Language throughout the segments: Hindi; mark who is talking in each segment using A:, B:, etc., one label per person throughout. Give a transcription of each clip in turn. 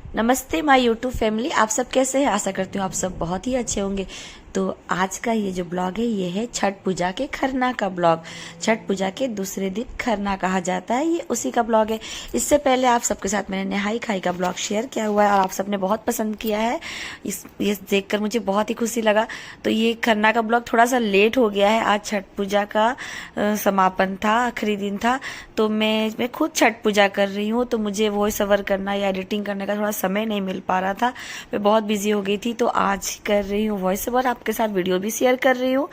A: नमस्ते माय यूट्यूब फैमिली। आप सब कैसे हैं? आशा करती हूँ आप सब बहुत ही अच्छे होंगे। तो आज का ये जो ब्लॉग है ये है छठ पूजा के खरना का ब्लॉग। छठ पूजा के दूसरे दिन खरना कहा जाता है, ये उसी का ब्लॉग है। इससे पहले आप सबके साथ मैंने नहाई खाई का ब्लॉग शेयर किया हुआ है और आप सबने बहुत पसंद किया है। ये देखकर मुझे बहुत ही खुशी लगा। तो ये खरना का ब्लॉग थोड़ा सा लेट हो गया है। आज छठ पूजा का समापन था, आखिरी दिन था। तो मैं खुद छठ पूजा कर रही हूँ, तो मुझे वॉइस ओवर करना या एडिटिंग करने का थोड़ा समय नहीं मिल पा रहा था। मैं बहुत बिजी हो गई थी, तो आज कर रही हूँ वॉइस ओवर, आपके साथ वीडियो भी शेयर कर रही हूँ।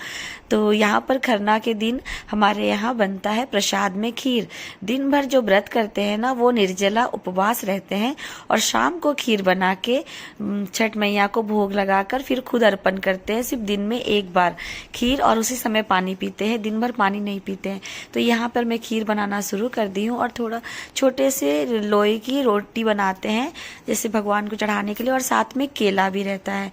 A: तो यहाँ पर खरना के दिन हमारे यहाँ बनता है प्रसाद में खीर। दिन भर जो व्रत करते हैं ना, वो निर्जला उपवास रहते हैं और शाम को खीर बना के छठ मैया को भोग लगाकर फिर खुद अर्पण करते हैं। सिर्फ दिन में एक बार खीर और उसी समय पानी पीते हैं, दिन भर पानी नहीं पीते हैं। तो यहाँ पर मैं खीर बनाना शुरू कर दी हूँ और थोड़ा छोटे से लोई की रोटी बनाते हैं जैसे भगवान को चढ़ाने के लिए, और साथ में केला भी रहता है।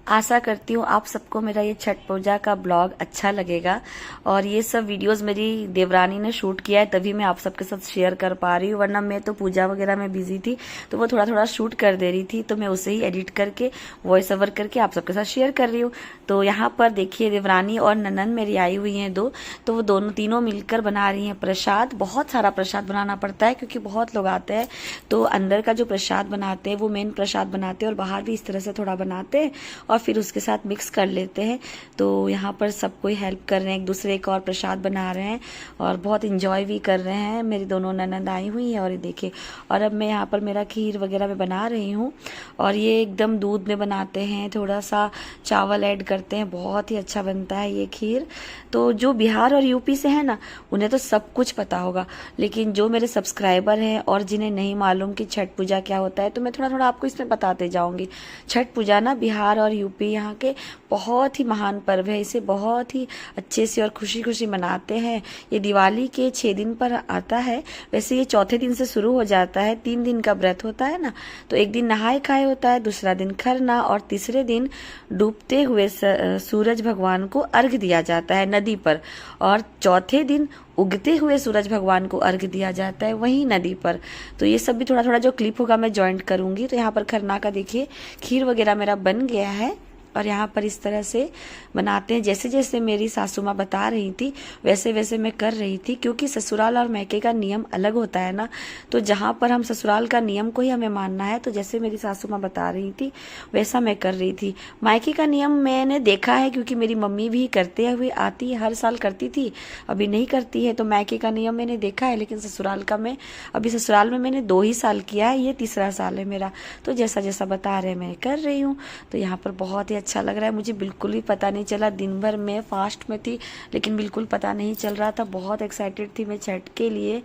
A: आशा करती हूँ आप सबको मेरा ये छठ पूजा का ब्लॉग अच्छा लगेगा। और ये सब वीडियोस मेरी देवरानी ने शूट किया है, तभी मैं आप सबके साथ शेयर कर पा रही हूँ, वरना मैं तो पूजा वगैरह में बिजी थी, तो वो थोड़ा थोड़ा शूट कर दे रही थी, तो मैं उसे ही एडिट करके वॉइस ओवर करके आप सबके साथ शेयर कर रही हूँ। तो यहाँ पर देखिए देवरानी और ननंद मेरी आई हुई हैं दो, तो वो दोनों तीनों मिलकर बना रही हैं प्रसाद। बहुत सारा प्रसाद बनाना पड़ता है क्योंकि बहुत लोग आते हैं, तो अंदर का जो प्रसाद बनाते हैं वो मेन प्रसाद बनाते हैं और बाहर भी इस तरह से थोड़ा बनाते हैं और फिर उसके साथ मिक्स कर लेते हैं। तो यहाँ पर सब कोई हेल्प कर रहे हैं, एक दूसरे का और प्रसाद बना रहे हैं और बहुत इंजॉय भी कर रहे हैं। मेरी दोनों ननद आई हुई हैं और ये देखिए, और अब मैं यहाँ पर मेरा खीर वगैरह में बना रही हूँ। और ये एकदम दूध में बनाते हैं, थोड़ा सा चावल ऐड करते हैं, बहुत ही अच्छा बनता है ये खीर। तो जो बिहार और यूपी से है ना, उन्हें तो सब कुछ पता होगा, लेकिन जो मेरे सब्सक्राइबर हैं और जिन्हें नहीं मालूम कि छठ पूजा क्या होता है, तो मैं थोड़ा थोड़ा आपको इसमें बताते जाऊंगी। छठ पूजा ना बिहार और यूपी यहाँ के बहुत ही महान पर्व है। इसे बहुत ही अच्छे से और खुशी खुशी मनाते हैं। ये दिवाली के 6 दिन पर आता है। वैसे ये चौथे दिन से शुरू हो जाता है, 3 दिन का व्रत होता है ना। तो एक दिन नहाए खाए होता है, दूसरा दिन खरना, और तीसरे दिन डूबते हुए सूरज भगवान को अर्घ दिया जाता है नदी पर, और चौथे दिन उगते हुए सूरज भगवान को अर्घ दिया जाता है वहीं नदी पर। तो ये सब भी थोड़ा थोड़ा जो क्लिप होगा मैं जॉइंट करूंगी। तो यहाँ पर खरना का देखिए खीर वगैरह मेरा बन गया है और यहाँ पर इस तरह से बनाते हैं। जैसे जैसे मेरी सासू माँ बता रही थी वैसे वैसे मैं कर रही थी, क्योंकि ससुराल और मैके का नियम अलग होता है ना। तो जहाँ पर हम ससुराल का नियम को ही हमें मानना है, तो जैसे मेरी सासू माँ बता रही थी वैसा मैं कर रही थी। मायके का नियम मैंने देखा है क्योंकि मेरी मम्मी भी करते हुए आती है, हर साल करती थी, अभी नहीं करती है। तो मायके का नियम मैंने देखा है, लेकिन ससुराल का मैं अभी ससुराल में मैंने 2 ही साल किया है, ये तीसरा साल है मेरा। तो जैसा जैसा बता रहे मैं कर रही हूँ। तो यहाँ पर बहुत ही अच्छा लग रहा है। मुझे बिल्कुल भी पता नहीं चला, दिन भर मैं फास्ट में थी लेकिन बिल्कुल पता नहीं चल रहा था। बहुत एक्साइटेड थी मैं छठ के लिए,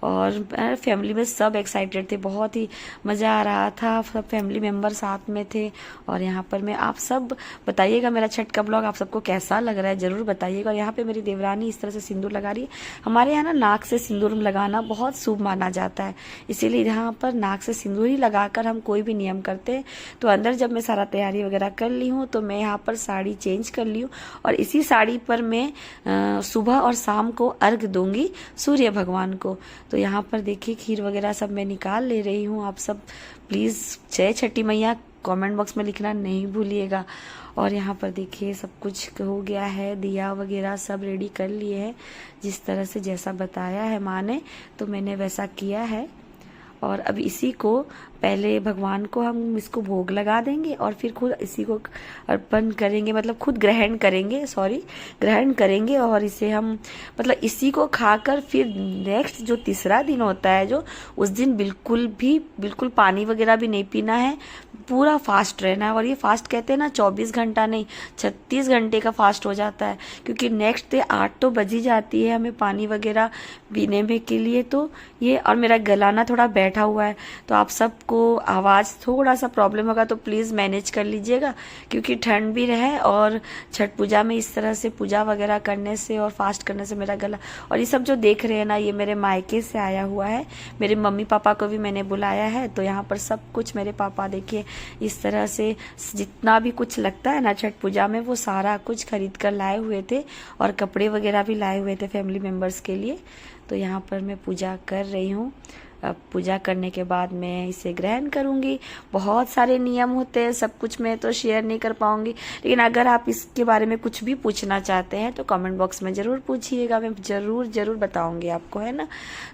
A: और फैमिली में सब एक्साइटेड थे, बहुत ही मज़ा आ रहा था। सब फैमिली मेम्बर साथ में थे। और यहाँ पर मैं आप सब बताइएगा मेरा छठ का ब्लॉग आप सबको कैसा लग रहा है, ज़रूर बताइएगा। और यहाँ पे मेरी देवरानी इस तरह से सिंदूर लगा रही है। हमारे यहाँ ना नाक से सिंदूर लगाना बहुत शुभ माना जाता है, इसीलिए यहाँ पर नाक से सिंदूर ही लगाकर हम कोई भी नियम करते हैं। तो अंदर जब मैं सारा तैयारी वगैरह कर ली हूँ, तो मैं यहाँ पर साड़ी चेंज कर ली हूँ और इसी साड़ी पर मैं सुबह और शाम को अर्घ दूंगी सूर्य भगवान को। तो यहाँ पर देखिए खीर वगैरह सब मैं निकाल ले रही हूँ। आप सब प्लीज़ जय छठी मैया कमेंट बॉक्स में लिखना नहीं भूलिएगा। और यहाँ पर देखिए सब कुछ हो गया है, दिया वगैरह सब रेडी कर लिए हैं, जिस तरह से जैसा बताया है माँ ने, तो मैंने वैसा किया है। और अब इसी को पहले भगवान को हम इसको भोग लगा देंगे और फिर खुद इसी को अर्पण करेंगे, मतलब खुद ग्रहण करेंगे, ग्रहण करेंगे। और इसे हम मतलब इसी को खाकर फिर नेक्स्ट जो तीसरा दिन होता है, जो उस दिन बिल्कुल पानी वगैरह भी नहीं पीना है, पूरा फास्ट रहना है। और ये फास्ट कहते हैं ना 24 घंटा नहीं 36 घंटे का फास्ट हो जाता है, क्योंकि नेक्स्ट डे 8 तो बज ही जाती है हमें पानी वगैरह पीने में के लिए। तो ये, और मेरा गला ना थोड़ा बैठा हुआ है, तो आप सबको आवाज़ थोड़ा सा प्रॉब्लम होगा तो प्लीज़ मैनेज कर लीजिएगा, क्योंकि ठंड भी रहे और छठ पूजा में इस तरह से पूजा वगैरह करने से और फास्ट करने से मेरा गला। और ये सब जो देख रहे हैं ना, ये मेरे मायके से आया हुआ है, मेरे मम्मी पापा को भी मैंने बुलाया है। तो यहाँ पर सब कुछ मेरे पापा देखिए इस तरह से जितना भी कुछ लगता है ना छठ पूजा में, वो सारा कुछ खरीद कर लाए हुए थे, और कपड़े वगैरह भी लाए हुए थे फैमिली मेम्बर्स के लिए। तो यहाँ पर मैं पूजा कर रही हूँ। पूजा करने के बाद मैं इसे ग्रहण करूंगी। बहुत सारे नियम होते हैं, सब कुछ मैं तो शेयर नहीं कर पाऊंगी, लेकिन अगर आप इसके बारे में कुछ भी पूछना चाहते हैं तो कमेंट बॉक्स में ज़रूर पूछिएगा, मैं ज़रूर बताऊंगी आपको, है ना।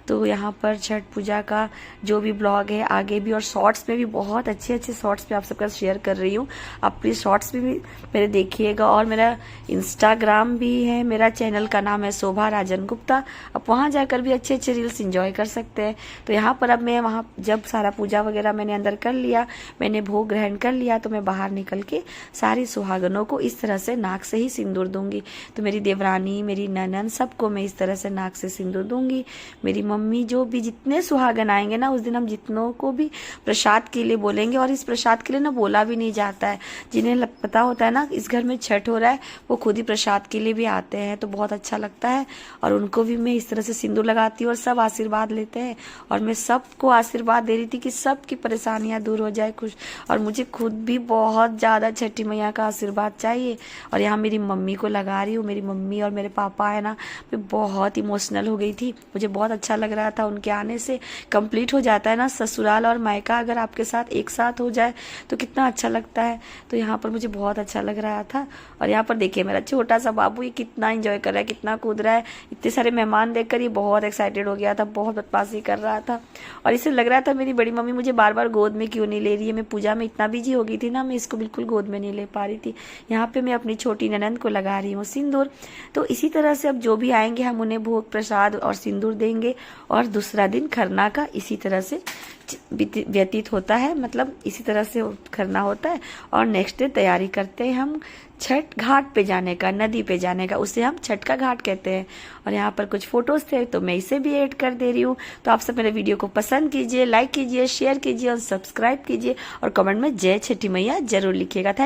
A: तो यहाँ पर छठ पूजा का जो भी ब्लॉग है आगे भी और शॉर्ट्स में भी बहुत अच्छे शॉर्ट्स में आप सबका शेयर कर रही हूँ। आप प्लीज़ शॉर्ट्स भी मेरे देखिएगा। और मेरा इंस्टाग्राम भी है, मेरा चैनल का नाम है शोभा राजन गुप्ता। आप वहाँ जाकर भी अच्छे रील्स एंजॉय कर सकते हैं। तो यहाँ पर अब मैं वहाँ जब सारा पूजा वगैरह मैंने अंदर कर लिया, मैंने भोग ग्रहण कर लिया, तो मैं बाहर निकल के सारी सुहागनों को इस तरह से नाक से ही सिंदूर दूंगी। तो मेरी देवरानी, मेरी ननन, सबको मैं इस तरह से नाक से सिंदूर दूंगी। मेरी मम्मी, जो भी जितने सुहागन आएंगे ना, उस दिन हम जितनों को भी प्रसाद के लिए बोलेंगे। और इस प्रसाद के लिए ना बोला भी नहीं जाता है, जिन्हें पता होता है ना इस घर में छठ हो रहा है, वो खुद ही प्रसाद के लिए भी आते हैं, तो बहुत अच्छा लगता है। और उनको भी मैं इस तरह से सिंदूर लगाती हूँ और सब आशीर्वाद लेते हैं। और मैं सबको आशीर्वाद दे रही थी कि सबकी परेशानियां दूर हो जाए, खुश। और मुझे खुद भी बहुत ज़्यादा छठी मैया का आशीर्वाद चाहिए। और यहाँ मेरी मम्मी को लगा रही हूँ। मेरी मम्मी और मेरे पापा है ना, मैं बहुत इमोशनल हो गई थी, मुझे बहुत अच्छा लग रहा था। उनके आने से कंप्लीट हो जाता है ना ससुराल और मायका, अगर आपके साथ एक साथ हो जाए तो कितना अच्छा लगता है। तो यहाँ पर मुझे बहुत अच्छा लग रहा था। और यहाँ पर देखिए मेरा छोटा सा बाबू, ये कितना एंजॉय कर रहा है, कितना कूद रहा है। इतने सारे मेहमान देखकर ये बहुत एक्साइटेड हो गया था, बहुत बदमाशी कर रहा था। और इसे लग रहा था मेरी बड़ी मम्मी मुझे बार बार गोद में क्यों नहीं ले रही है। मैं पूजा में इतना बिजी हो गई थी ना, मैं इसको बिल्कुल गोद में नहीं ले पा रही थी। यहाँ पे मैं अपनी छोटी ननंद को लगा रही हूँ सिंदूर। तो इसी तरह से अब जो भी आएंगे हम उन्हें भोग प्रसाद और सिंदूर देंगे। और दूसरा दिन खरना का इसी तरह से व्यतीत होता है, मतलब इसी तरह से खरना होता है। और नेक्स्ट डे तैयारी करते हैं हम छठ घाट पे जाने का, नदी पे जाने का, उसे हम छठ का घाट कहते हैं। और यहाँ पर कुछ फोटोज थे तो मैं इसे भी ऐड कर दे रही हूँ। तो आप सब मेरे वीडियो को पसंद कीजिए, लाइक कीजिए, शेयर कीजिए और सब्सक्राइब कीजिए। और कमेंट में जय छठी मैया जरूर लिखिएगा। थैंक